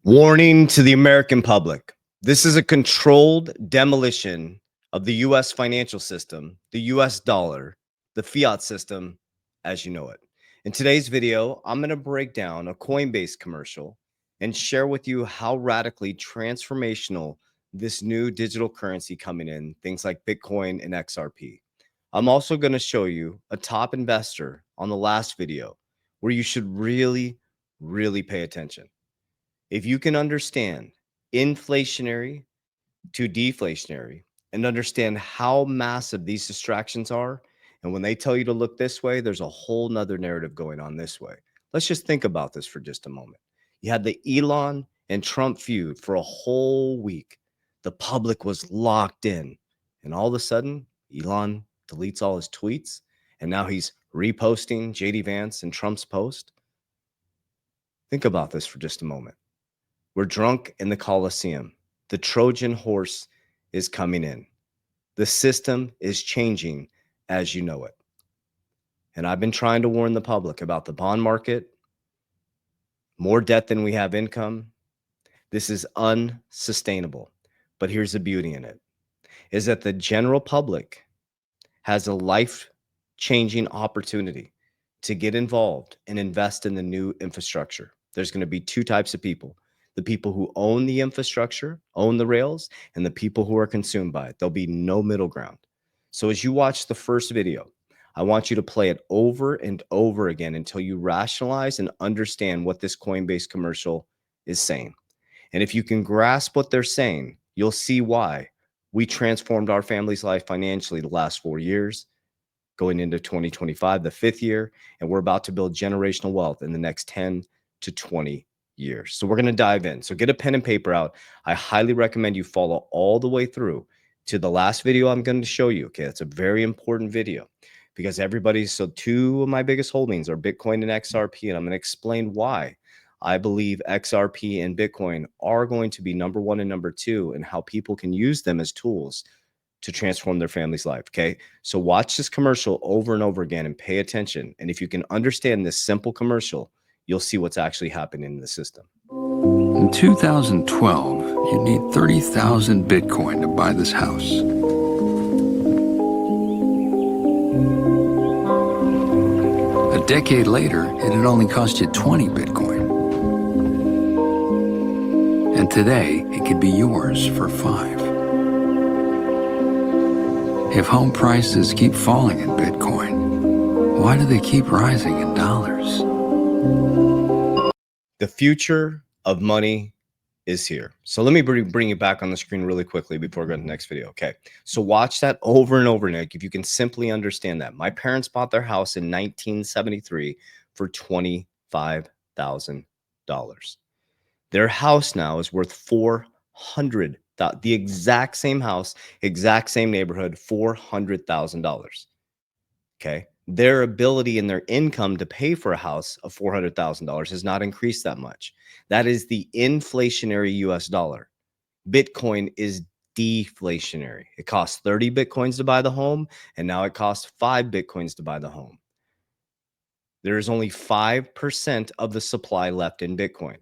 Warning to the American public. This is a controlled demolition of the U.S. financial system, the U.S. dollar, the fiat system as you know it. In today's video, I'm going to break down a Coinbase commercial and share with you how radically transformational this new digital currency coming in, things like Bitcoin and XRP. I'm also going to show you a top investor on the last video where you should really pay attention. If you can understand inflationary to deflationary and understand how massive these distractions are, and when they tell you to look this way, there's a whole nother narrative going on this way. Let's just think about this for just a moment. You had the Elon and Trump feud for a whole week. The public was locked in, and all of a sudden, Elon deletes all his tweets, and now he's reposting JD Vance and Trump's post. Think about this for just a moment. We're drunk in the Coliseum. The Trojan horse is coming in. The system is changing as you know it. And I've been trying to warn the public about the bond market, more debt than we have income. This is unsustainable. But here's the beauty in it, is that the general public has a life-changing opportunity to get involved and invest in the new infrastructure. There's going to be two types of people. The people who own the infrastructure, own the rails, and the people who are consumed by it. There'll be no middle ground. So as you watch the first video, I want you to play it over and over again until you rationalize and understand what this Coinbase commercial is saying. And if you can grasp what they're saying, you'll see why we transformed our family's life financially the last 4 years, going into 2025, the 5th year, and we're about to build generational wealth in the next 10 to 20 years. So we're going to dive in. So get a pen and paper out. I highly recommend you follow all the way through to the last video I'm going to show you. Okay, it's a very important video because so two of my biggest holdings are Bitcoin and XRP, and I'm going to explain why I believe XRP and Bitcoin are going to be number one and number two, and how people can use them as tools to transform their family's life. Okay, so watch this commercial over and over again and pay attention. And if you can understand this simple commercial, you'll see what's actually happening in the system. In 2012, you need 30,000 Bitcoin to buy this house. A decade later, it had only cost you 20 Bitcoin. And today, it could be yours for 5. If home prices keep falling in Bitcoin, why do they keep rising in dollars? The future of money is here. So let me bring you back on the screen really quickly before I go to the next video. Okay, so watch that over and over, Nick, if you can simply understand that. My parents bought their house in 1973 for $25,000. Their house now is worth $400,000. The exact same house, exact same neighborhood, $400,000. Okay. Their ability and their income to pay for a house of $400,000 has not increased that much. That is the inflationary US dollar. Bitcoin is deflationary. It costs 30 Bitcoins to buy the home, and now it costs 5 Bitcoins to buy the home. There is only 5% of the supply left in Bitcoin.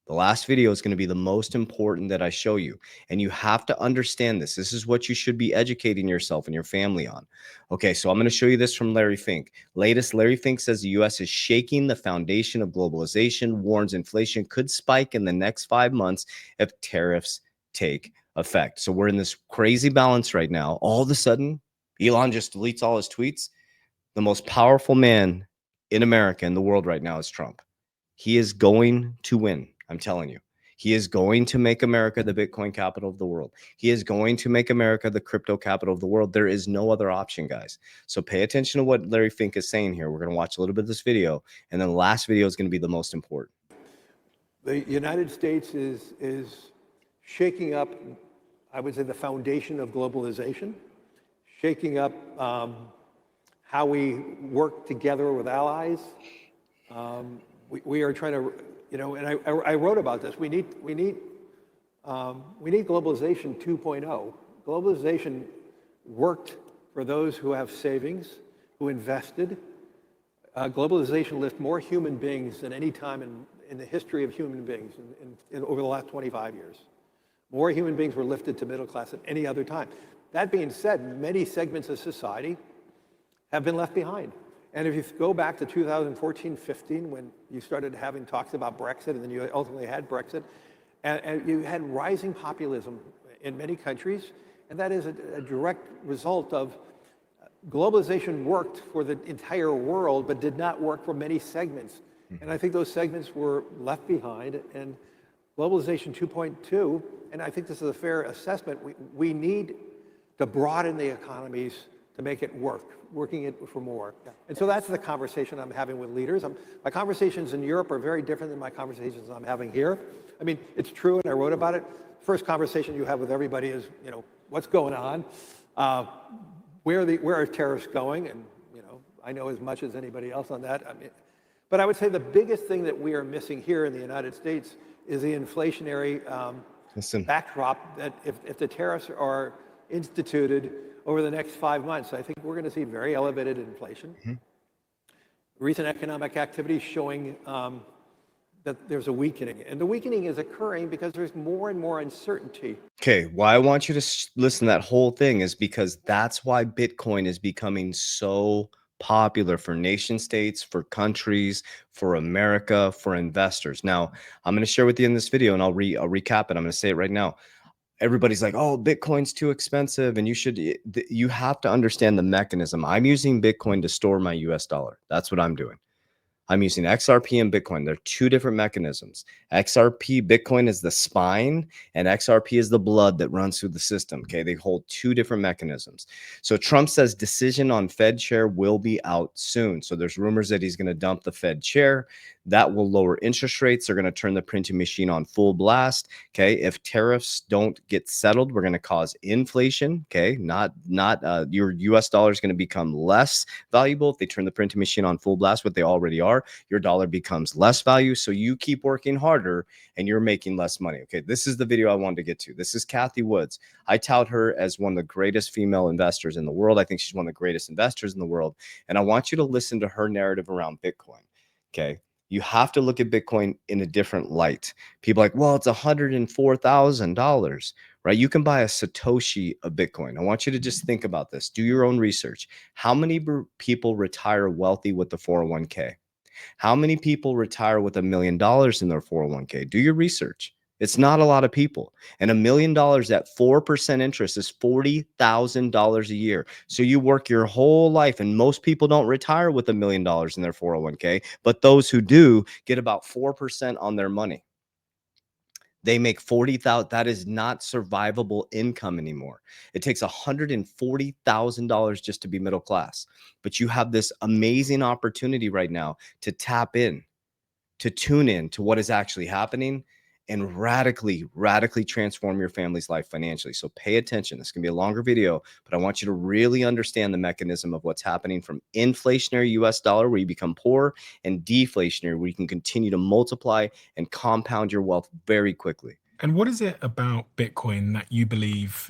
The last video is going to be the most important that I show you. And you have to understand this. This is what you should be educating yourself and your family on. Okay, so I'm going to show you this from Larry Fink. Latest, Larry Fink says the U.S. is shaking the foundation of globalization, warns inflation could spike in the next 5 months if tariffs take effect. So we're in this crazy balance right now. All of a sudden, Elon just deletes all his tweets. The most powerful man in America, in the world right now, is Trump. He is going to win. I'm telling you, he is going to make America the Bitcoin capital of the world. He is going to make America the crypto capital of the world. There is no other option, guys. So pay attention to what Larry Fink is saying here. We're going to watch a little bit of this video, and then the last video is going to be the most important. The United States is shaking up, I would say, the foundation of globalization, shaking up how we work together with allies. We are trying to, and I wrote about this. We need globalization 2.0. Globalization worked for those who have savings, who invested. Globalization lifted more human beings than any time in the history of human beings over the last 25 years. More human beings were lifted to middle class than any other time. That being said, many segments of society have been left behind. And if you go back to 2014-15, when you started having talks about Brexit, and then you ultimately had Brexit, and you had rising populism in many countries, and that is a direct result of globalization worked for the entire world, but did not work for many segments. And I think those segments were left behind, and Globalization 2.2, and I think this is a fair assessment, we need to broaden the economies to make it work, working it for more. Yeah. And so that's the conversation I'm having with leaders. My conversations in Europe are very different than my conversations I'm having here. I mean, it's true, and I wrote about it. First conversation you have with everybody is, what's going on? Where are tariffs going? And, I know as much as anybody else on that. But I would say the biggest thing that we are missing here in the United States is the inflationary backdrop that if the tariffs are instituted over the next 5 months, I think we're going to see very elevated inflation. Recent economic activity showing that there's a weakening. And the weakening is occurring because there's more and more uncertainty. Okay, why I want you to listen to that whole thing is because that's why Bitcoin is becoming so popular for nation states, for countries, for America, for investors. Now, I'm going to share with you in this video, and I'll recap it. I'm going to say it right now. Everybody's like, oh, Bitcoin's too expensive, and you have to understand the mechanism. I'm using Bitcoin to store my US dollar. That's what I'm doing. I'm using XRP and Bitcoin. They're two different mechanisms. XRP, Bitcoin is the spine, and XRP is the blood that runs through the system. Okay, they hold two different mechanisms. So Trump says decision on Fed chair will be out soon. So there's rumors that he's going to dump the Fed chair. That will lower interest rates. They're going to turn the printing machine on full blast. Okay, if tariffs don't get settled, we're going to cause inflation. Okay, not your US dollar is going to become less valuable if they turn the printing machine on full blast, what they already are. Your dollar becomes less value. So you keep working harder and you're making less money. Okay, this is the video I wanted to get to. This is Kathy Woods. I tout her as one of the greatest female investors in the world. I think she's one of the greatest investors in the world. And I want you to listen to her narrative around Bitcoin. Okay. You have to look at Bitcoin in a different light. People are like, well, it's $104,000, right? You can buy a Satoshi of Bitcoin. I want you to just think about this. Do your own research. How many people retire wealthy with the 401k? How many people retire with $1 million in their 401k? Do your research. It's not a lot of people. And $1 million at 4% interest is $40,000 a year. So you work your whole life, and most people don't retire with $1 million in their 401k, but those who do get about 4% on their money. They make $40,000. That is not survivable income anymore. It takes $140,000 just to be middle class. But you have this amazing opportunity right now to tap in, to tune in to what is actually happening, and radically transform your family's life financially. So pay attention. This is going to be a longer video, but I want you to really understand the mechanism of what's happening from inflationary US dollar, where you become poor, and deflationary, where you can continue to multiply and compound your wealth very quickly. And what is it about Bitcoin that you believe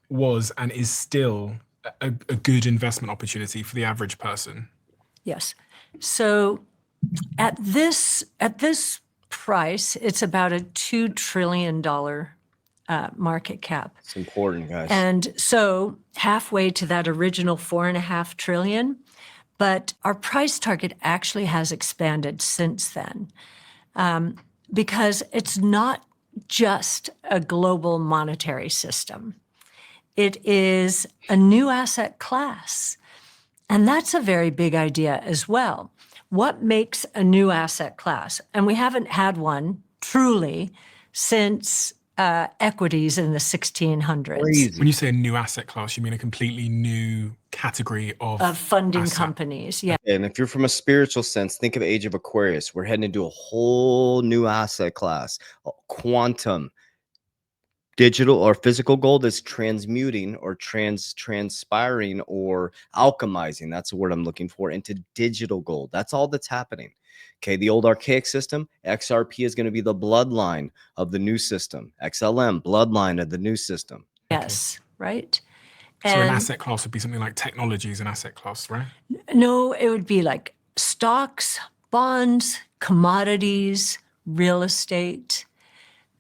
was and is still a good investment opportunity for the average person? Yes. So at this price, it's about a $2 trillion market cap. It's important, guys. And so halfway to that original $4.5 trillion, but our price target actually has expanded since then, because it's not just a global monetary system. It is a new asset class. And that's a very big idea as well. What makes a new asset class? And we haven't had one truly since equities in the 1600s. Crazy. When you say a new asset class, you mean a completely new category of funding asset. Companies. Yeah. And if you're from a spiritual sense, think of Age of Aquarius. We're heading into a whole new asset class, quantum. Digital or physical gold is transmuting or transpiring or alchemizing. That's the word I'm looking for, into digital gold. That's all that's happening. Okay, the old archaic system, XRP is going to be the bloodline of the new system. XLM, bloodline of the new system. Yes, right. So an asset class would be something like technology is an asset class, right? No, it would be like stocks, bonds, commodities, real estate.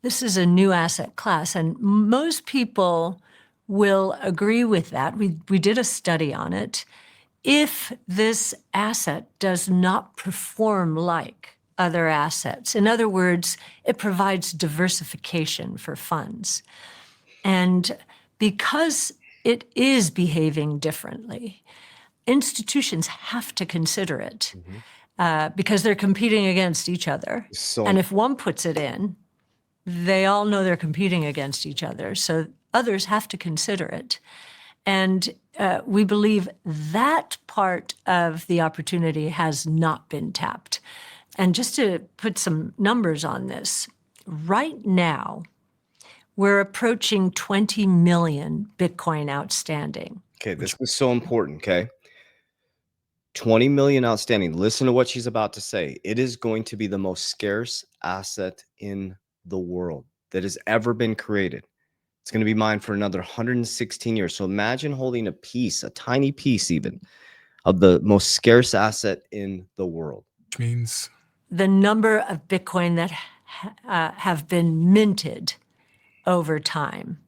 This is a new asset class, and most people will agree with that. We did a study on it. If this asset does not perform like other assets, in other words, it provides diversification for funds. And because it is behaving differently, institutions have to consider it because they're competing against each other. So And if one puts it in, they all know they're competing against each other. So others have to consider it. And we believe that part of the opportunity has not been tapped. And just to put some numbers on this, right now, we're approaching 20 million Bitcoin outstanding. okay, this is so important, okay? 20 million outstanding. Listen to what she's about to say. It is going to be the most scarce asset in the world that has ever been created. It's going to be mined for another 116 years. So imagine holding a piece, a tiny piece even, of the most scarce asset in the world. Which means The number of Bitcoin that have been minted over time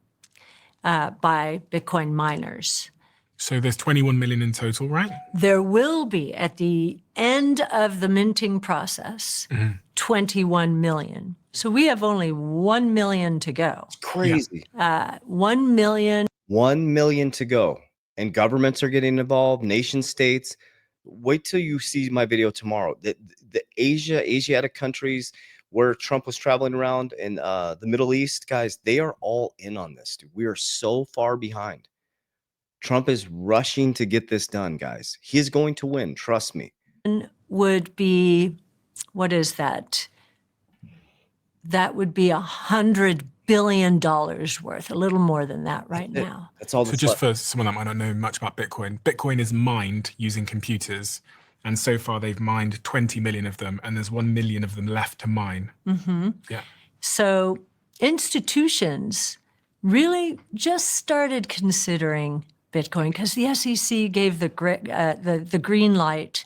by Bitcoin miners. so there's 21 million in total, right? There will be, at the end of the minting process, 21 million. So we have only 1 million to go. Crazy. 1 million. 1 million to go. And governments are getting involved, nation states. Wait till you see my video tomorrow. The Asiatic countries where Trump was traveling around in the Middle East, guys, they are all in on this, dude. We are so far behind. Trump is rushing to get this done, guys. He is going to win. Trust me. Would be, what is that? That would be $100 billion worth, a little more than that right now. That's all. So just for someone that might not know much about Bitcoin, Bitcoin is mined using computers. And so far they've mined 20 million of them, and there's 1 million of them left to mine. Yeah. So institutions really just started considering Bitcoin because the SEC gave the green light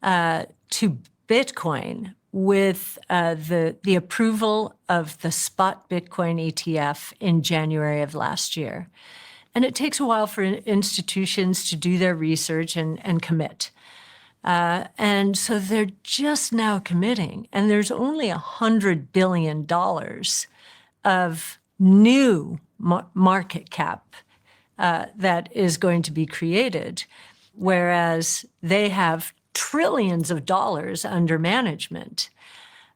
to Bitcoin with the approval of the spot Bitcoin ETF in January of last year. And it takes a while for institutions to do their research and commit. And so they're just now committing. And there's only $100 billion of new market cap that is going to be created, whereas they have trillions of dollars under management.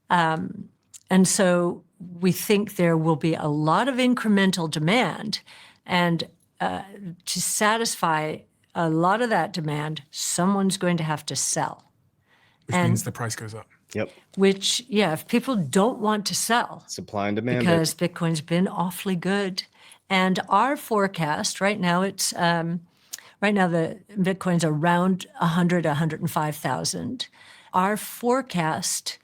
And so we think there will be a lot of incremental demand. And to satisfy a lot of that demand, someone's going to have to sell. Which means the price goes up. Yep. Which, yeah, if people don't want to sell, Supply and demand. because Bitcoin's been awfully good. And our forecast right now, it's right now the Bitcoin's around 105,000. Our forecast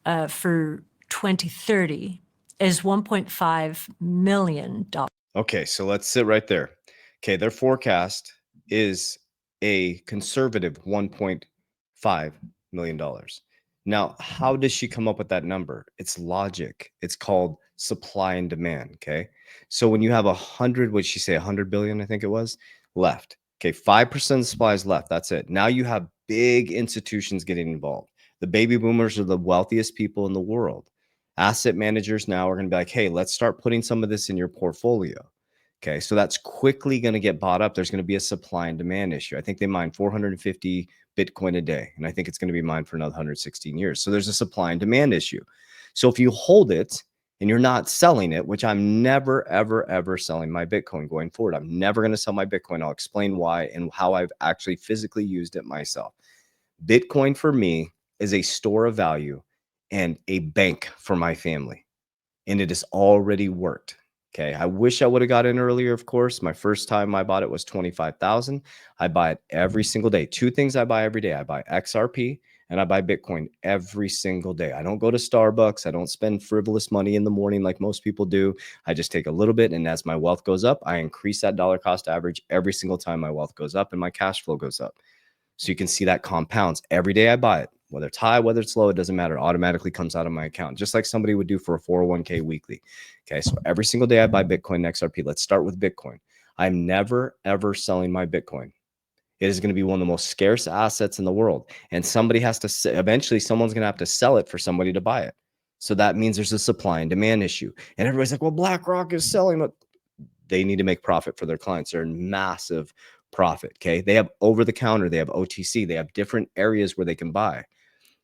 for 2030 is $1.5 million. Okay, so let's sit right there. Okay, their forecast is a conservative $1.5 million. Now, how does she come up with that number? It's logic. It's called supply and demand. Okay, so when you have 100 billion, I think it was, left. Okay, 5% of supply is left. That's it. Now you have big institutions getting involved. The baby boomers are the wealthiest people in the world. Asset managers now are going to be like, hey, let's start putting some of this in your portfolio. Okay, so that's quickly going to get bought up. There's going to be a supply and demand issue. I think they mine 450 Bitcoin a day, and I think it's going to be mined for another 116 years. So there's a supply and demand issue. So if you hold it and you're not selling it, which I'm never, ever, ever selling my Bitcoin going forward. I'm never going to sell my Bitcoin. I'll explain why and how I've actually physically used it myself. Bitcoin for me is a store of value and a bank for my family. And it has already worked. Okay. I wish I would have got in earlier, of course. My first time I bought it was 25,000. I buy it every single day. Two things I buy every day. I buy XRP and I buy Bitcoin every single day. I don't go to Starbucks. I don't spend frivolous money in the morning like most people do. I just take a little bit. And as my wealth goes up, I increase that dollar cost average every single time my wealth goes up and my cash flow goes up. So you can see that compounds every day I buy it. whether it's high, whether it's low, it doesn't matter. It automatically comes out of my account, just like somebody would do for a 401k weekly. Okay. So every single day I buy Bitcoin and XRP. Let's start with Bitcoin. I'm never, ever selling my Bitcoin. It is going to be one of the most scarce assets in the world. And somebody has to, eventually someone's going to have to sell it for somebody to buy it. So that means there's a supply and demand issue. And everybody's like, well, BlackRock is selling, but they need to make profit for their clients. They're in massive profit. Okay. They have over the counter, they have OTC, they have different areas where they can buy.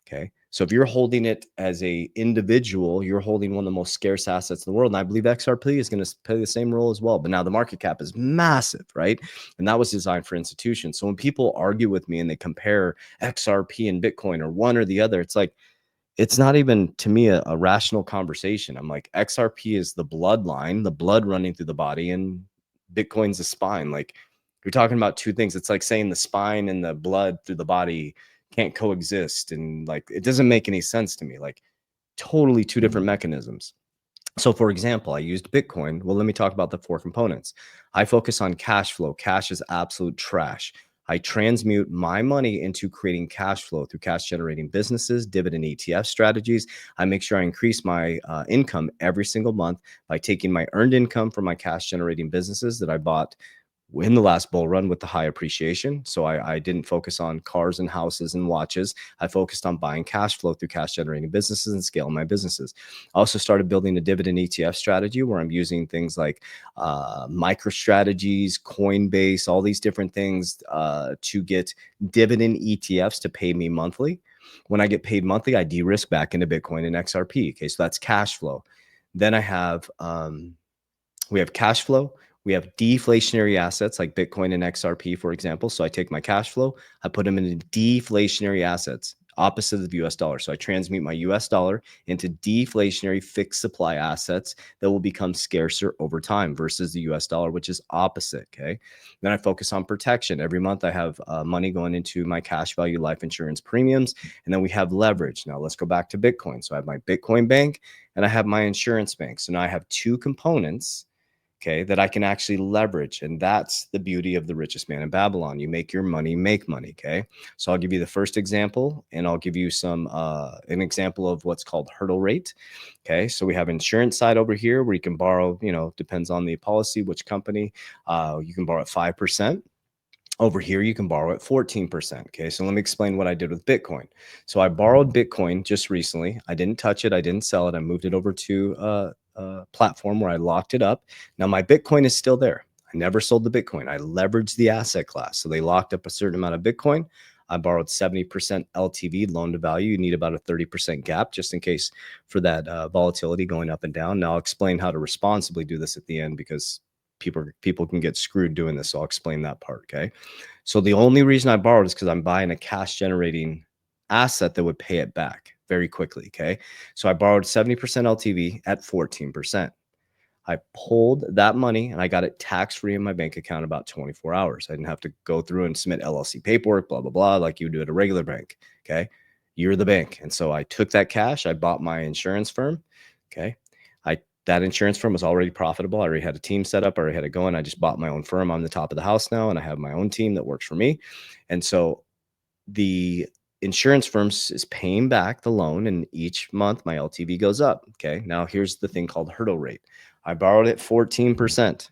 Okay. So if you're holding it as a individual, you're holding one of the most scarce assets in the world. And I believe XRP is going to play the same role as well. But now the market cap is massive, right? And that was designed for institutions. So when people argue with me and they compare XRP and Bitcoin or one or the other, it's like, it's not even to me a rational conversation. I'm like, XRP is the bloodline, the blood running through the body, and Bitcoin's the spine. Like, you're talking about two things. It's like saying the spine and the blood through the body can't coexist. And like, it doesn't make any sense to me. Like, totally two different mechanisms. So for example, I used Bitcoin. Well, let me talk about the four components. I focus on cash flow. Cash is absolute trash. I transmute my money into creating cash flow through cash generating businesses, dividend ETF strategies. I make sure I increase my income every single month by taking my earned income from my cash generating businesses that I bought in the last bull run with the high appreciation. So I didn't focus on cars and houses and watches. I focused on buying cash flow through cash generating businesses and scaling my businesses. I also started building a dividend ETF strategy where I'm using things like MicroStrategies, Coinbase, all these different things to get dividend ETFs to pay me monthly. When I get paid monthly, I de-risk back into Bitcoin and XRP. Okay, so that's cash flow. Then I have, we have cash flow. We have deflationary assets like Bitcoin and XRP, for example. So I take my cash flow, I put them into deflationary assets, opposite of the US dollar. So I transmute my US dollar into deflationary fixed supply assets that will become scarcer over time versus the US dollar, which is opposite. Okay. Then I focus on protection. Every month I have money going into my cash value life insurance premiums. And then we have leverage. Now let's go back to Bitcoin. So I have my Bitcoin bank and I have my insurance bank. So now I have two components, okay, that I can actually leverage. And that's the beauty of the richest man in Babylon. You make your money, make money. Okay. So I'll give you the first example and I'll give you some, an example of what's called hurdle rate. Okay. So we have insurance side over here where you can borrow, you know, depends on the policy, which company, you can borrow at 5%. Over here, you can borrow at 14%. Okay, so let me explain what I did with Bitcoin. So I borrowed Bitcoin just recently. I didn't touch it. I didn't sell it. I moved it over to a platform where I locked it up. Now my Bitcoin is still there. I never sold the Bitcoin. I leveraged the asset class. So they locked up a certain amount of Bitcoin. I borrowed 70% LTV, loan to value. You need about a 30% gap just in case for that volatility going up and down. Now I'll explain how to responsibly do this at the end because people can get screwed doing this. So I'll explain that part. Okay. So the only reason I borrowed is because I'm buying a cash generating asset that would pay it back very quickly. Okay. So I borrowed 70% LTV at 14%. I pulled that money and I got it tax free in my bank account in about 24 hours. I didn't have to go through and submit LLC paperwork, blah, blah, blah, like you would do at a regular bank. Okay. You're the bank. And so I took that cash. I bought my insurance firm. Okay. That insurance firm was already profitable. I already had a team set up. I already had it going. I just bought my own firm. I'm the top of the house now, and I have my own team that works for me. And so the insurance firm is paying back the loan, and each month my LTV goes up. Okay. Now here's the thing called hurdle rate. I borrowed at 14%.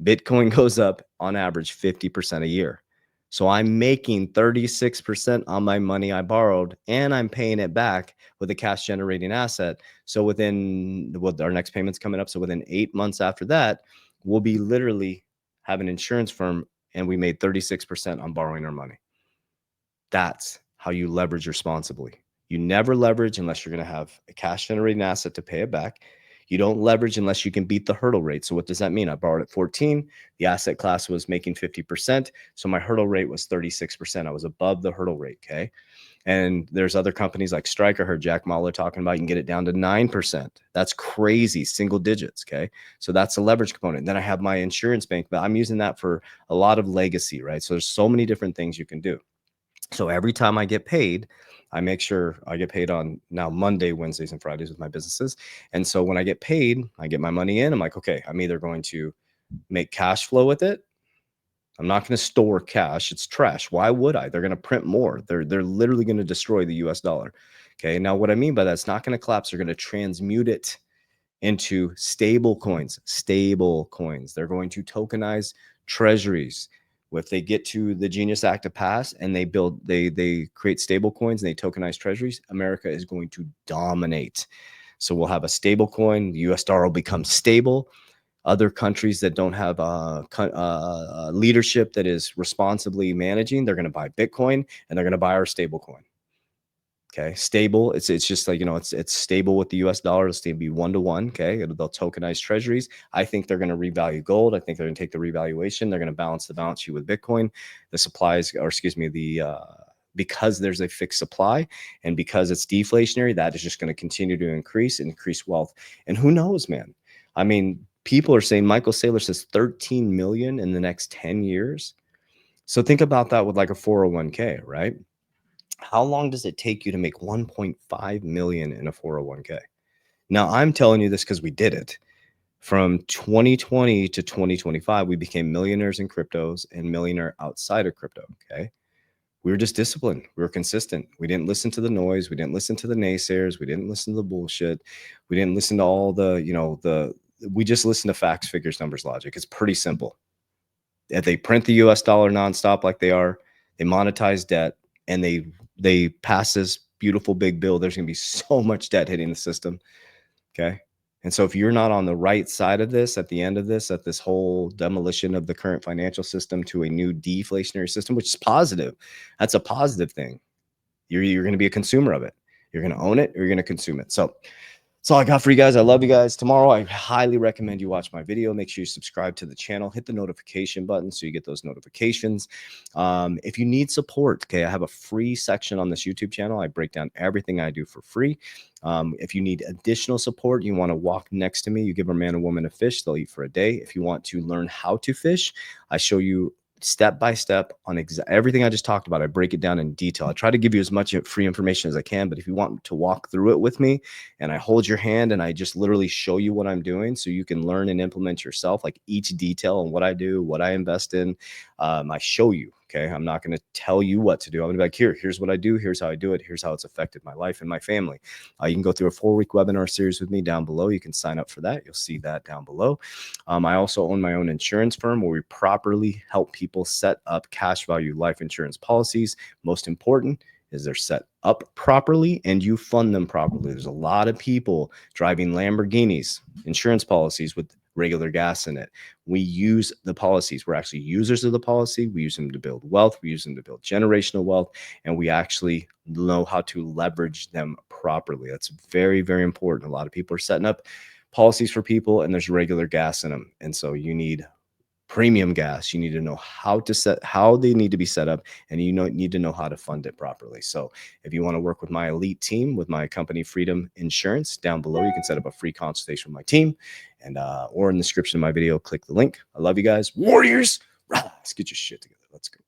Bitcoin goes up on average 50% a year. So I'm making 36% on my money I borrowed, and I'm paying it back with a cash generating asset. So within our next payment's coming up. So within 8 months after that, we'll be literally have an insurance firm and we made 36% on borrowing our money. That's how you leverage responsibly. You never leverage unless you're going to have a cash generating asset to pay it back. You don't leverage unless you can beat the hurdle rate. So what does that mean? I borrowed at 14. The asset class was making 50%. So my hurdle rate was 36%. I was above the hurdle rate. Okay. And there's other companies like Strike. I heard Jack Mahler talking about you can get it down to 9%. That's crazy, single digits. Okay. So that's a leverage component. Then I have my insurance bank, but I'm using that for a lot of legacy, right? So there's so many different things you can do. So every time I get paid, I make sure I get paid on now Monday, Wednesdays, and Fridays with my businesses. And so when I get paid, I get my money in. I'm like, okay, I'm either going to make cash flow with it I'm not going to store cash. It's trash. Why would I? They're going to print more. They're literally going to destroy the US dollar. Okay. Now, what I mean by that, it's not going to collapse. They're going to transmute it into stable coins. Stable coins. They're going to tokenize treasuries. If they get to the Genius Act to pass and they create stable coins and they tokenize treasuries, America is going to dominate. So we'll have a stable coin. The US dollar will become stable. Other countries that don't have leadership that is responsibly managing, they're going to buy Bitcoin and they're going to buy our stable coin. Okay, stable. It's just like, it's stable with the US dollar. It's going to be 1-to-1. Okay, they'll tokenize treasuries. I think they're going to revalue gold. I think they're going to take the revaluation. They're going to balance the balance sheet with Bitcoin. The supplies, or excuse me, because there's a fixed supply and because it's deflationary, that is just going to continue to increase wealth. And who knows, man? I mean, people are saying, Michael Saylor says 13 million in the next 10 years. So think about that with like a 401k, right? How long does it take you to make 1.5 million in a 401k? Now, I'm telling you this because we did it. From 2020 to 2025, we became millionaires in cryptos and millionaire outside of crypto. Okay. We were just disciplined. We were consistent. We didn't listen to the noise. We didn't listen to the naysayers. We didn't listen to the bullshit. We didn't listen to all we just listened to facts, figures, numbers, logic. It's pretty simple. If they print the US dollar nonstop like they are, they monetize debt, and they pass this beautiful big bill, there's going to be so much debt hitting the system. Okay. And so if you're not on the right side of this, at the end of this, at this whole demolition of the current financial system to a new deflationary system, which is positive, that's a positive thing. You're going to be a consumer of it. You're going to own it or you're going to consume it. So that's all I got for you guys. I love you guys. Tomorrow, I highly recommend you watch my video. Make sure you subscribe to the channel. Hit the notification button so you get those notifications. If you need support, okay, I have a free section on this YouTube channel. I break down everything I do for free. If you need additional support, you want to walk next to me, you give a man or woman a fish, they'll eat for a day. If you want to learn how to fish, I show you step by step on everything I just talked about. I break it down in detail. I try to give you as much free information as I can, but if you want to walk through it with me and I hold your hand and I just literally show you what I'm doing so you can learn and implement yourself, like each detail on what I do, what I invest in, I show you. Okay. I'm not going to tell you what to do. I'm going to be like, here's what I do. Here's how I do it. Here's how it's affected my life and my family. You can go through a 4-week webinar series with me down below. You can sign up for that. You'll see that down below. I also own my own insurance firm where we properly help people set up cash value life insurance policies. Most important is they're set up properly and you fund them properly. There's a lot of people driving Lamborghinis, insurance policies with regular gas in it. We use the policies. We're actually users of the policy. We use them to build wealth. We use them to build generational wealth. And we actually know how to leverage them properly. That's very, very important. A lot of people are setting up policies for people and there's regular gas in them. And so you need premium gas. You need to know how they need to be set up, and you need to know how to fund it properly. So if you want to work with my elite team, with my company Freedom Insurance, down below, you can set up a free consultation with my team, and or in the description of my video, click the link. I love you guys. Warriors, let's get your shit together. Let's go.